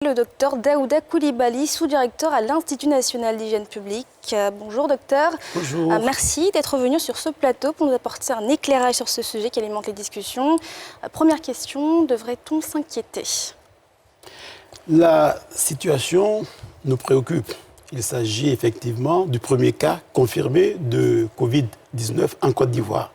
Le docteur Daouda Koulibaly, sous-directeur à l'Institut national d'hygiène publique. Bonjour docteur. Bonjour. Merci d'être venu sur ce plateau pour nous apporter un éclairage sur ce sujet qui alimente les discussions. Première question, devrait-on s'inquiéter? La situation nous préoccupe. Il s'agit effectivement du premier cas confirmé de Covid-19 en Côte d'Ivoire.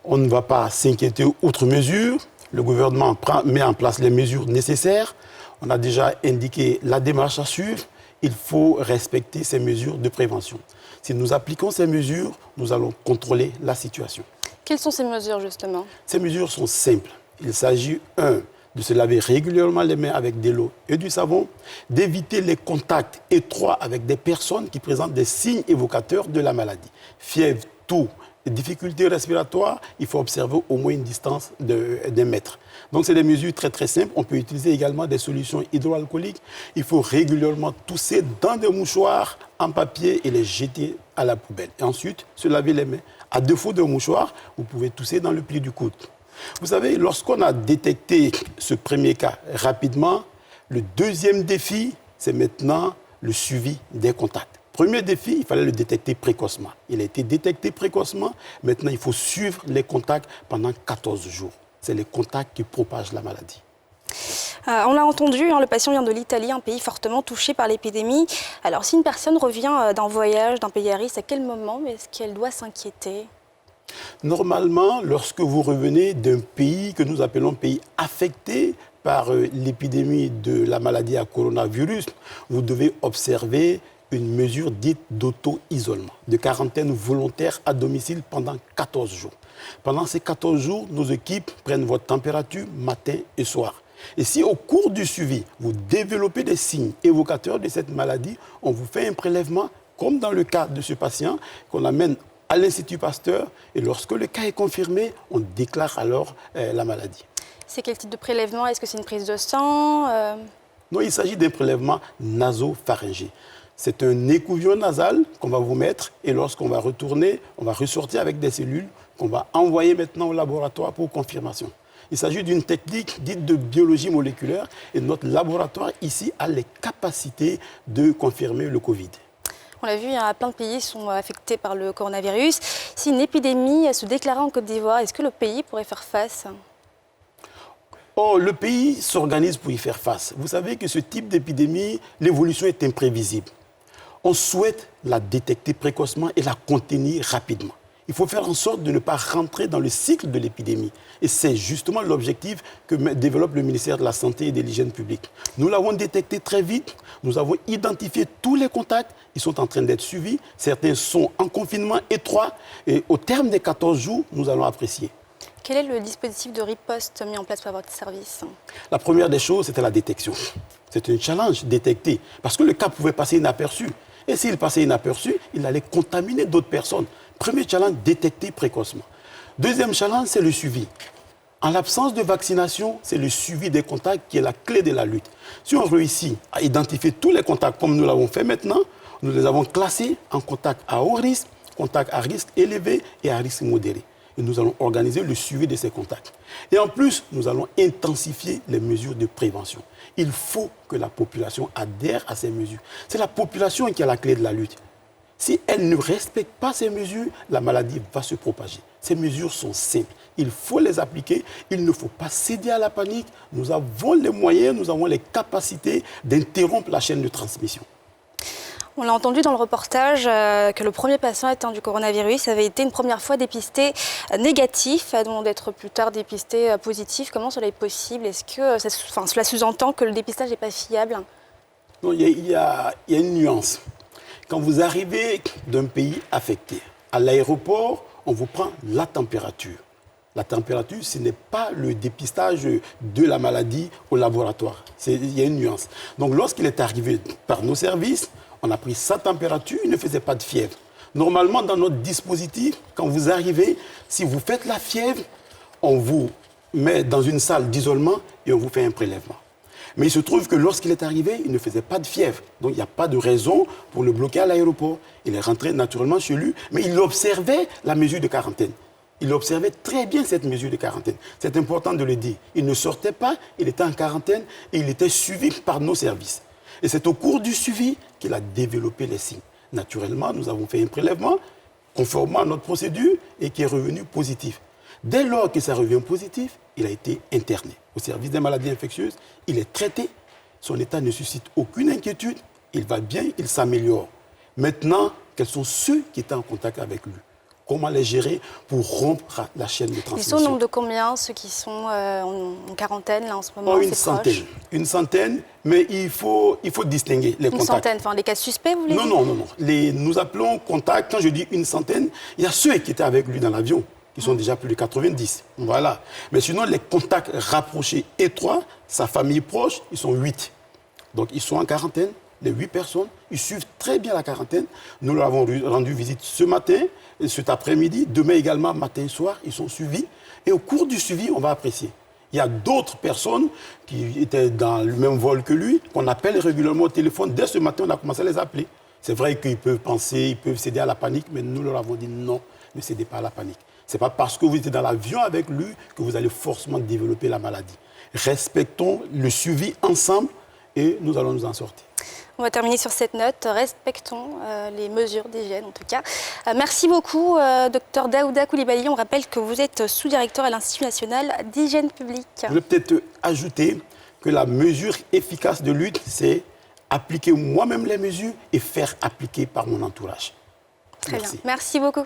On ne va pas s'inquiéter outre mesure. Le gouvernement met en place les mesures nécessaires. On a déjà indiqué la démarche à suivre. Il faut respecter ces mesures de prévention. Si nous appliquons ces mesures, nous allons contrôler la situation. Quelles sont ces mesures justement? Ces mesures sont simples. Il s'agit, de se laver régulièrement les mains avec de l'eau et du savon, d'éviter les contacts étroits avec des personnes qui présentent des signes évocateurs de la maladie. Fièvre, toux, difficultés respiratoires, il faut observer au moins une distance d'un mètre. Donc, c'est des mesures très, très simples. On peut utiliser également des solutions hydroalcooliques. Il faut régulièrement tousser dans des mouchoirs en papier et les jeter à la poubelle. Et ensuite, se laver les mains. À défaut d'un mouchoir, vous pouvez tousser dans le pli du coude. Vous savez, lorsqu'on a détecté ce premier cas rapidement, le deuxième défi, c'est maintenant le suivi des contacts. Premier défi, il fallait le détecter précocement. Il a été détecté précocement. Maintenant, il faut suivre les contacts pendant 14 jours. C'est les contacts qui propagent la maladie. On l'a entendu, le patient vient de l'Italie, un pays fortement touché par l'épidémie. Alors, si une personne revient d'un voyage, d'un pays à risque, à quel moment est-ce qu'elle doit s'inquiéter? Normalement, lorsque vous revenez d'un pays que nous appelons pays affecté par l'épidémie de la maladie à coronavirus, vous devez observer une mesure dite d'auto-isolement, de quarantaine volontaire à domicile pendant 14 jours. Pendant ces 14 jours, nos équipes prennent votre température matin et soir. Et si au cours du suivi, vous développez des signes évocateurs de cette maladie, on vous fait un prélèvement, comme dans le cas de ce patient, qu'on amène à l'Institut Pasteur. Et lorsque le cas est confirmé, on déclare alors la maladie. C'est quel type de prélèvement? Est-ce que c'est une prise de sang? Non, il s'agit d'un prélèvement nasopharyngé. C'est un écouvillon nasal qu'on va vous mettre et lorsqu'on va retourner, on va ressortir avec des cellules qu'on va envoyer maintenant au laboratoire pour confirmation. Il s'agit d'une technique dite de biologie moléculaire et notre laboratoire ici a les capacités de confirmer le Covid. On l'a vu, plein de pays sont affectés par le coronavirus. Si une épidémie se déclarait en Côte d'Ivoire, est-ce que le pays pourrait faire face? Oh, le pays s'organise pour y faire face. Vous savez que ce type d'épidémie, l'évolution est imprévisible. On souhaite la détecter précocement et la contenir rapidement. Il faut faire en sorte de ne pas rentrer dans le cycle de l'épidémie. Et c'est justement l'objectif que développe le ministère de la Santé et de l'Hygiène publique. Nous l'avons détecté très vite. Nous avons identifié tous les contacts. Ils sont en train d'être suivis. Certains sont en confinement étroit. Et au terme des 14 jours, nous allons apprécier. Quel est le dispositif de riposte mis en place par votre service? La première des choses, c'était la détection. C'était un challenge, détecter. Parce que le cas pouvait passer inaperçu. Et s'il passait inaperçu, il allait contaminer d'autres personnes. Premier challenge, détecter précocement. Deuxième challenge, c'est le suivi. En l'absence de vaccination, c'est le suivi des contacts qui est la clé de la lutte. Si on réussit à identifier tous les contacts comme nous l'avons fait maintenant, nous les avons classés en contacts à haut risque, contacts à risque élevé et à risque modéré. Et nous allons organiser le suivi de ces contacts. Et en plus, nous allons intensifier les mesures de prévention. Il faut que la population adhère à ces mesures. C'est la population qui a la clé de la lutte. Si elle ne respecte pas ces mesures, la maladie va se propager. Ces mesures sont simples. Il faut les appliquer. Il ne faut pas céder à la panique. Nous avons les moyens, nous avons les capacités d'interrompre la chaîne de transmission. On l'a entendu dans le reportage que le premier patient atteint du coronavirus avait été une première fois dépisté négatif, avant d'être plus tard dépisté positif. Comment cela est possible? Est-ce que cela sous-entend que le dépistage n'est pas fiable? Non, il y a une nuance. Quand vous arrivez d'un pays affecté, à l'aéroport, on vous prend la température. La température, ce n'est pas le dépistage de la maladie au laboratoire. Il y a une nuance. Donc, lorsqu'il est arrivé par nos services, on a pris sa température, il ne faisait pas de fièvre. Normalement, dans notre dispositif, quand vous arrivez, si vous faites la fièvre, on vous met dans une salle d'isolement et on vous fait un prélèvement. Mais il se trouve que lorsqu'il est arrivé, il ne faisait pas de fièvre. Donc, il n'y a pas de raison pour le bloquer à l'aéroport. Il est rentré naturellement chez lui, mais il observait la mesure de quarantaine. Il observait très bien cette mesure de quarantaine. C'est important de le dire. Il ne sortait pas, il était en quarantaine et il était suivi par nos services. Et c'est au cours du suivi qu'il a développé les signes. Naturellement, nous avons fait un prélèvement conformément à notre procédure et qui est revenu positif. Dès lors que ça revient positif, il a été interné au service des maladies infectieuses. Il est traité. Son état ne suscite aucune inquiétude. Il va bien, il s'améliore. Maintenant, quels sont ceux qui étaient en contact avec lui? Comment les gérer pour rompre la chaîne de transmission? Ils sont au nombre de combien, ceux qui sont en quarantaine là, en ce moment? Une centaine, mais il faut distinguer les contacts. Une centaine, enfin les cas suspects, vous voulez dire? Non. Nous appelons contacts, quand je dis une centaine, il y a ceux qui étaient avec lui dans l'avion, qui sont déjà plus de 90. Voilà. Mais sinon, les contacts rapprochés, étroits, sa famille proche, ils sont 8. Donc ils sont en quarantaine, les 8 personnes, ils suivent très bien la quarantaine. Nous leur avons rendu visite ce matin, et cet après-midi, demain également, matin et soir, ils sont suivis. Et au cours du suivi, on va apprécier. Il y a d'autres personnes qui étaient dans le même vol que lui, qu'on appelle régulièrement au téléphone. Dès ce matin, on a commencé à les appeler. C'est vrai qu'ils peuvent penser, ils peuvent céder à la panique, mais nous leur avons dit non, ne cédez pas à la panique. Ce n'est pas parce que vous étiez dans l'avion avec lui que vous allez forcément développer la maladie. Respectons le suivi ensemble et nous allons nous en sortir. On va terminer sur cette note. Respectons les mesures d'hygiène, en tout cas. Merci beaucoup, Dr Daouda Coulibaly. On rappelle que vous êtes sous-directeur à l'Institut national d'hygiène publique. Je voulais peut-être ajouter que la mesure efficace de lutte, c'est appliquer moi-même les mesures et faire appliquer par mon entourage. Très Merci. bien. Merci beaucoup.